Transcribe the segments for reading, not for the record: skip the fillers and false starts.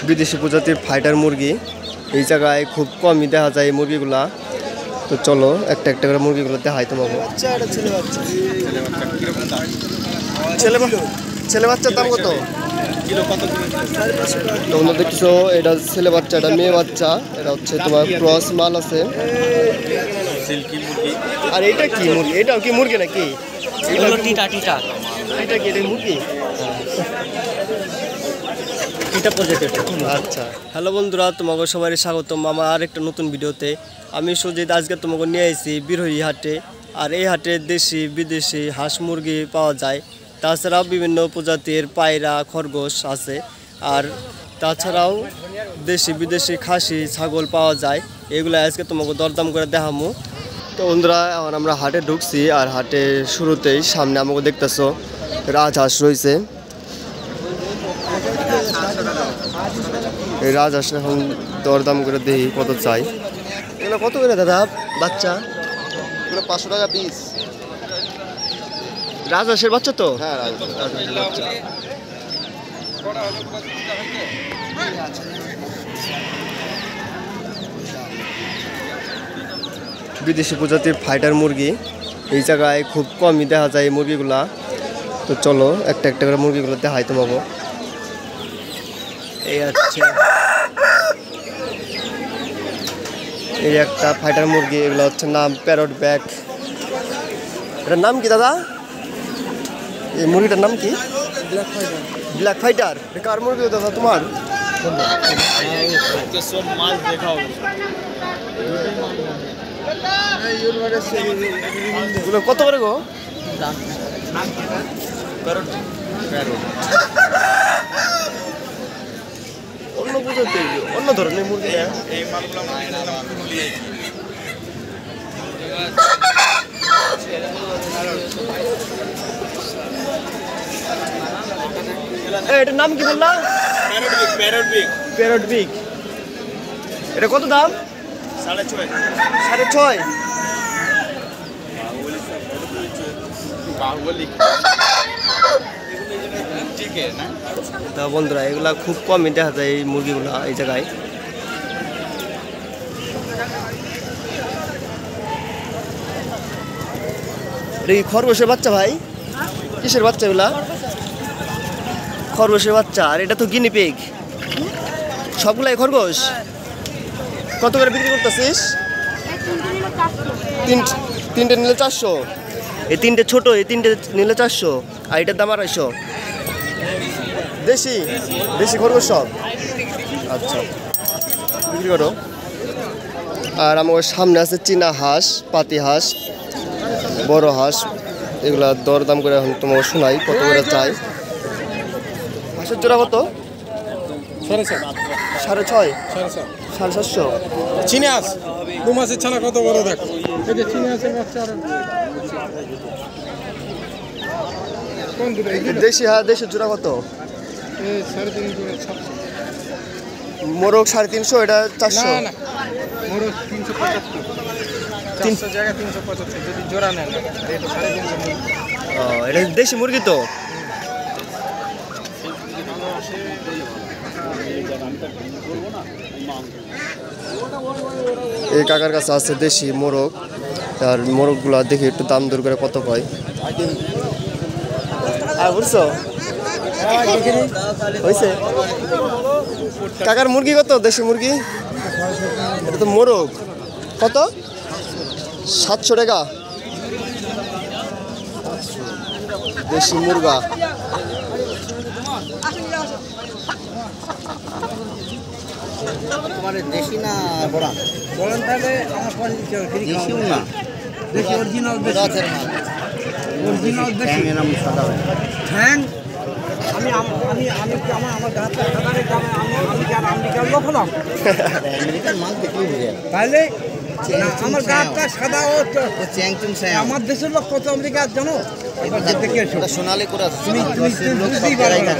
বিদেশি প্রজাতির ফাইটার মুরগি। এই জায়গায় খুব কমই দেখা যায় এই মুরগিগুলা। তো চলো একটা একটা করে মুরগিগুলো দেখাই তোমাকে। ছেলে বাচ্চার দাম কত? তোমরা দেখছো এটা ছেলে বাচ্চা, এটা মেয়ে বাচ্চা। এটা হচ্ছে তোমার ক্রস মাল আছে। আর এটা কি মুরগি? এটাও কি মুরগি নাকি? এটা কি মুরগি? আচ্ছা, হ্যালো বন্ধুরা, তোমাকে সবাই স্বাগতম আমার আর একটা নতুন ভিডিওতে। আমি সুজিত। আজকে তোমাকে নিয়ে আসছি বিরোহী হাটে। আর এই হাটে দেশি বিদেশি হাঁস মুরগি পাওয়া যায়। তাছাড়াও বিভিন্ন প্রজাতির পায়রা খরগোশ আছে। আর তাছাড়াও দেশি বিদেশি খাসি ছাগল পাওয়া যায়। এগুলো আজকে তোমাকে দরদাম করে দেখামু। তো বন্ধুরা, এখন আমরা হাটে ঢুকছি। আর হাটের শুরুতেই সামনে আমাকে দেখতেছো রাজহাঁস রয়েছে। এই রাজহাঁস এখন দরদাম করে দেখি কত চাই। এগুলো কত করে দাদা বাচ্চা? এগুলো 500 টাকা পিস। রাজহাঁসের বাচ্চা তো? হ্যাঁ, রাজহাঁসের বাচ্চা। বিদেশি প্রজাতির ফাইটার মুরগি। এই জায়গায় খুব কমই দেখা যায় এই মুরগিগুলা। তো চলো একটা একটা করে মুরগিগুলো দেখাই তোমাকে। এই হচ্ছে এই একটা ফাইটার মুরগি। এগুলো হচ্ছে নাম প্যারট ব্যাক। এটার নাম কি দাদা? এই মুরগিটার নাম কি? Black fighter. এটা কার মুরগি দাদা তোমার? কত করে গো? অন্য প্রজাতি, অন্য ধরনের মুরগি। এটার নাম কি বললা? Parrot big. এটা কত দাম? 6.5। তা বন্ধুরা, এগুলা খুব কমই দেখা যায় এই মুরগিগুলা এই জায়গায়। এটা কি খরগোশের বাচ্চা ভাই? কিসের বাচ্চা এগুলা? খরগোশের বাচ্চা। আর এটা তো গিনি পিগ। সবগুলাই খরগোশ। কত করে বিক্রি করতেছিস? তিনটে নিলে 400। এই তিনটে ছোট, এই তিনটে নিলে 400। আর এটার দাম 250। দেশি খরগোশ সব। আচ্ছা, বিক্রি করো। আর আমার সামনে আছে চীনা হাঁস, পাতি হাঁস, বড় হাঁস। এগুলা দরদাম করে এখন তোমাকে শোনাই কত করে চাই। হাঁসের জোড়া কত? 6.5, 750। চীনা হাঁস 2 মাসের ছানা কত বড় দেখ। এই যে চীনা হাঁসের বাচ্চা। কোন দুটো? দেশি হাঁস, দেশের জোড়া কত? 350। মোরগ 350, এটা 400। না, মোরগ 375। 400 জায়গা 375 যদি জোড়া নেন। এটা 350। এটা দেশি মুরগি তো? এই কাকার কাছে আছে দেশি মোরগ। আর মোরগগুলা দেখি একটু দাম দর করে কত কয়। বুঝছো হয়েছে? কাকার মুরগি কত? দেশি মুরগি এটা তো মোরগ কত? 700 টাকা দেশি মুরগা। তোমার দেশি না বড়া? বলেন তাহলে আমার দেশিও না, দেখি অরিজিনাল দেশি। অরিজিনাল দেশি। ঠ্যাং আমি আমার গাছটা খাবারের দামে আমি কি আর আমেরিকার লোক হলাম? আমেরিকান মাল দেখলেই বুঝে যাবে। তাইলে না, আমার গাছটা সাদা। ও চ্যাংচুং আমার দেশের লোক কত আমেরিকা জানো? এবার দেখে এসো। সোনালি করে আছে। তুমি বুঝতেই পারো না।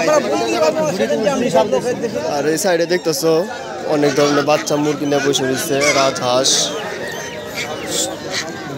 আমরা বুঝতে পারবো সেটা যে আমি সব দেশের দেশে। আর এই সাইডে দেখতেছো অনেক ধরনের বাচ্চা মুরগি নিয়ে বসে রয়েছে। রাজহাঁস,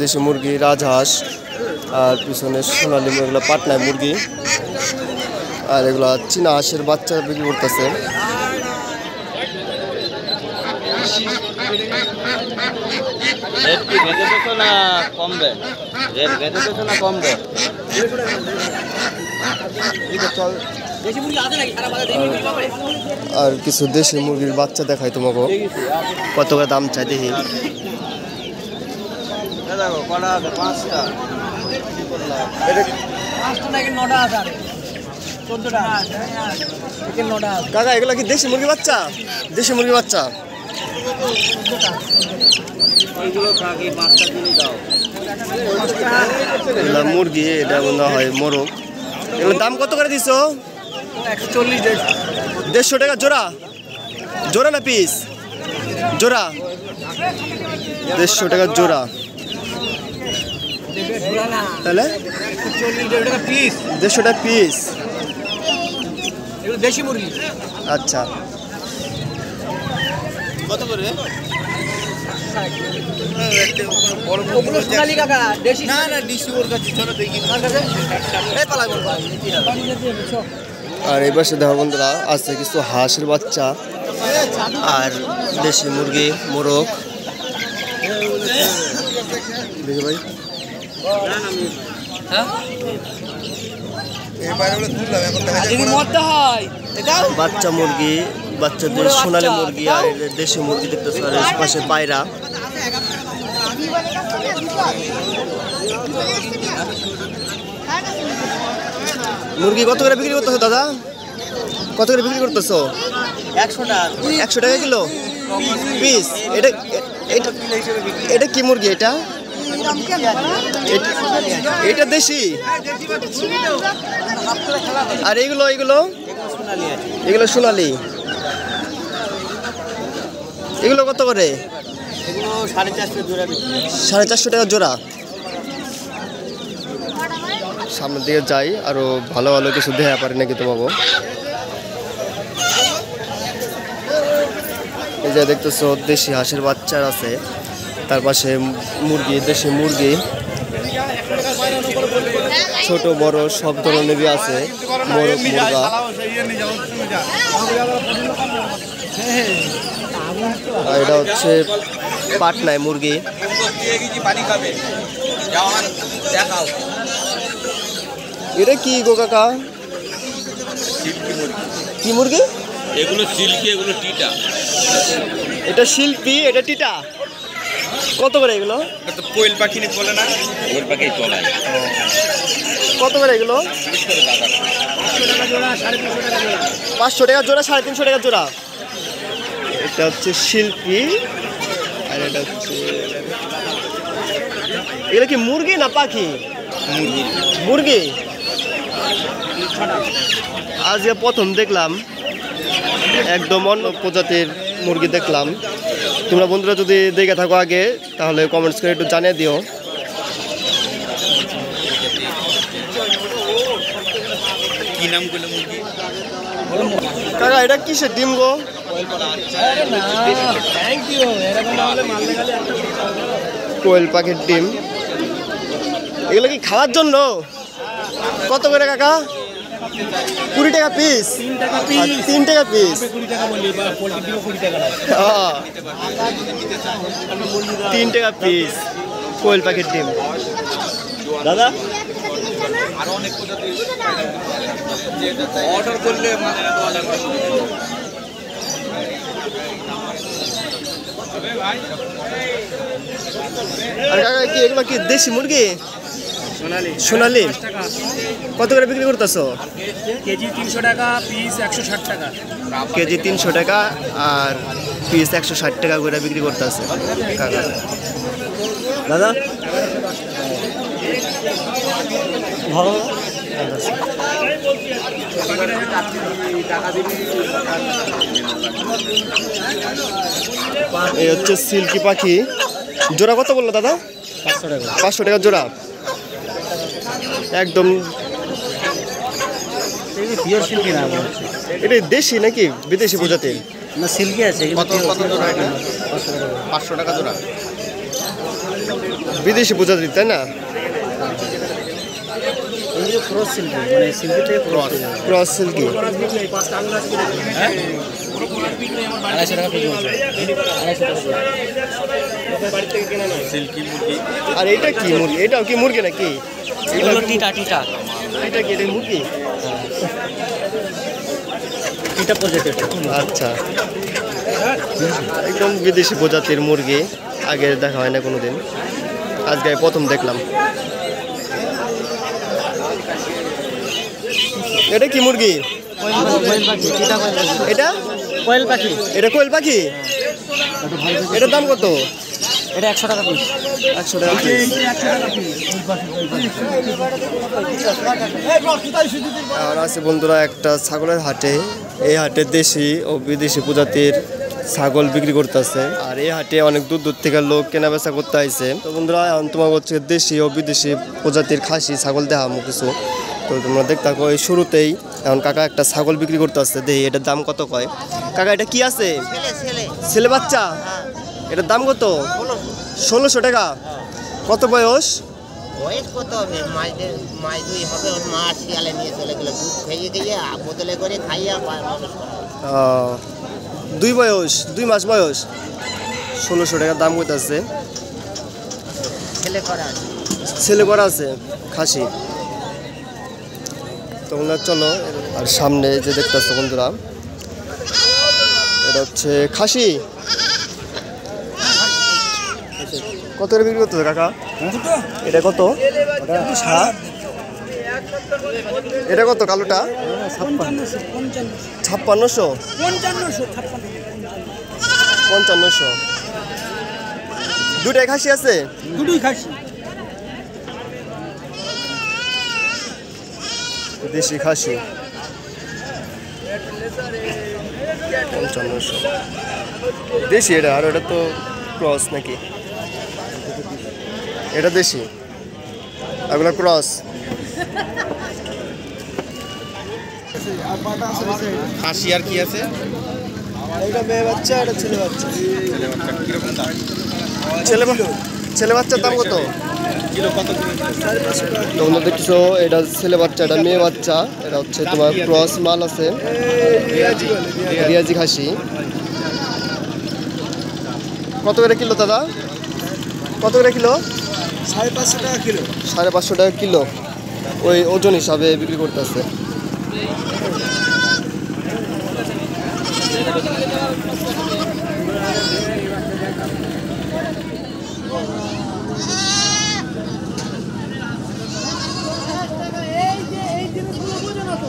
দেশি মুরগি, রাজহাঁস। আর পিছনে সোনালি মুরগি, পাটনায় মুরগি। আর এগুলা চীনা হাঁসের বাচ্চা বিক্রি করতেছে। আর কিছু দেশি মুরগির বাচ্চা দেখাই তোমাকে, কত করে দাম চাই দেখি। কাকা এগুলো কি দেশি মুরগির বাচ্চা? দেশি মুরগির বাচ্চা এগুলা মুরগি, এটা মনে হয় মোরগ। এগুলোর দাম কত করে দিছো? 150 টাকা জোড়া? জোড়া না পিস? জোড়া 150 টাকা জোড়া। তাহলে 150 টাকা পিস দেশি মুরগি। আচ্ছা কত করে? আর এই পাশে দেখো বন্ধুরা আছে কিছু হাঁসের বাচ্চা আর দেশি মুরগি, মোরগ। দেখি ভাই বাচ্চা মুরগি, বাচ্চাদের সোনালী মুরগি আর দেশি মুরগি দেখতেছো। আর পাশে পায়রা। মুরগি কত করে বিক্রি করতেছো দাদা? কত করে বিক্রি করতেছো? 100 টাকা। 100 টাকা কিলো পিস? এটা এটা কি মুরগি? এটা এটা দেশি? আর এগুলো এগুলো এগুলো সোনালি। এগুলো কত করে? 450 জোড়া। 450 টাকা জোড়া। সামনের দিকে যাই, আরো ভালো ভালো কিছু দেখা পারি নাকি তোমাকে। এই যে দেখতেছো দেশি হাঁসের বাচ্চার আছে, তার পাশে মুরগি, দেশি মুরগি ছোট বড় সব ধরনেরই আছে। মোরগ, মুরগা। আর এটা হচ্ছে পাটনায় মুরগি। এটা কি গো কাকা? কি মুরগি? এগুলো সিল্কি, এগুলো টিটা। এটা শিল্পী, এটা টিটা। কত করে এগুলো? তো কোয়েল পাখি বলে না, কোয়েল পাখি চলায়। কত করে এগুলো? 500 টাকা জোড়া, 350 টাকা জোড়া। এটা হচ্ছে শিল্পী আর এটা হচ্ছে, এগুলো কি মুরগি না পাখি? মুরগি। আজকে প্রথম দেখলাম, একদম অন্য প্রজাতির মুরগি দেখলাম। তোমরা বন্ধুরা যদি দেখে থাকো আগে তাহলে কমেন্টস করে একটু জানিয়ে দিও। কি নাম করলো মুরগি? কাকা এটা কিসের ডিম গো? কোয়েল পাখির ডিম। এগুলো কি খাওয়ার জন্য? কত করে কাকা? 20 টাকা পিস? 3 টাকা পিস। 3 টাকা পিস কোয়েল পাখির ডিম। দাদা অর্ডার করলে আর কাকা কি এগুলো কি দেশি মুরগি? সোনালি। কত করে বিক্রি করতেছো? কেজি 300 টাকা, পিস 160 টাকা। কেজি 300 টাকা আর পিস 160 টাকা করে বিক্রি করতেছে কাকা। দাদা ভালো। এই হচ্ছে সিল্কি পাখি। জোড়া কত বললো দাদা? 500 টাকা। 500 টাকা জোড়া। একদম পিওর সিল্কি না, এটা দেশি নাকি বিদেশি প্রজাতির? না সিল্কি আছে। কত জোড়া? 500 টাকা জোড়া। বিদেশি প্রজাতির তাই না? হলো ক্রস সিল্কি, মানে সিল্কি থেকে ক্রস। Cross silkie. 250 টাকা কেজি আছে। 250 টাকা। সিল্কি মুরগি। আর এটা কি মুরগি? এটাও কি মুরগি নাকি? এগুলো টিটা টিটা এটা কি? এটা মুরগি? টিটা প্রজাতির। আচ্ছা, একদম বিদেশি প্রজাতির মুরগি, আগে দেখা হয় না কোনোদিন, আজকে প্রথম দেখলাম। এটা কি মুরগি? কোয়েল পাখি, টিটা কোয়েল পাখি। এটা কোয়েল পাখি। এটা কোয়েল পাখি। এটার দাম কত? এটা 100 টাকা পিস। 100 টাকা পিস। আর আছে বন্ধুরা একটা ছাগলের হাটে। এই হাটে দেশি ও বিদেশি প্রজাতির ছাগল বিক্রি করতেছে। আর এই হাটে অনেক দূর দূর থেকে লোক কেনা বেচা করতে আইছে। তো বন্ধুরা এখন তোমার হচ্ছে দেশি ও বিদেশি প্রজাতির খাসি ছাগল দেখামো কিছু। তো তোমরা দেখতে থাকো। এই শুরুতেই এখন কাকা একটা ছাগল বিক্রি করতে আসছে, দেখি এটার দাম কত কয়। কাকা এটা কি আছে? ছেলে বাচ্চা। এটার দাম কত? 1600 টাকা। কত বয়স? বয়স কত হবে? মাস দুই হবে। ওর মা শিয়ালে নিয়ে চলে গেল, দুধ খাইয়ে দিয়ে বোতলে করে খাইয়া মানুষ করা হয়। 2 মাস বয়স। 1600 টাকা দাম কইতাছে। ছেলে করা আছে। ছেলে করা আছে খাসি। তোমরা চলো। আর সামনে যে দেখতেছো বন্ধুরা, এটা হচ্ছে খাসি। কত করে বিক্রি করতেছে কাকা? এটা কত? হ্যাঁ? এটা কত কালোটা? 5600। 5500। দুটাই খাসি আছে? দুটোই খাসি। দেশি খাসি 5500। দেশি এটা, আর ওটা তো ক্রস নাকি? এটা দেশি, এগুলো ক্রস। খাসি আর কি আছে? এটা মেয়ে বাচ্চা, এটা ছেলে বাচ্চা। ছেলে বাচ্চা কিরকম দাম? ছেলে বাচ্চার দাম কত? কিলো কত করে? তোমরা দেখছো এটা ছেলে বাচ্চা, এটা মেয়ে বাচ্চা। এটা হচ্ছে তোমার ক্রস মাল আছে, রিয়াজি খাসি। কত করে কিলো দাদা? কত করে কিলো? 550 টাকা কিলো। 550 টাকা কিলো। ওই ওজন হিসাবে বিক্রি করতেছে। এই জিনিসগুলো বুঝে না তো।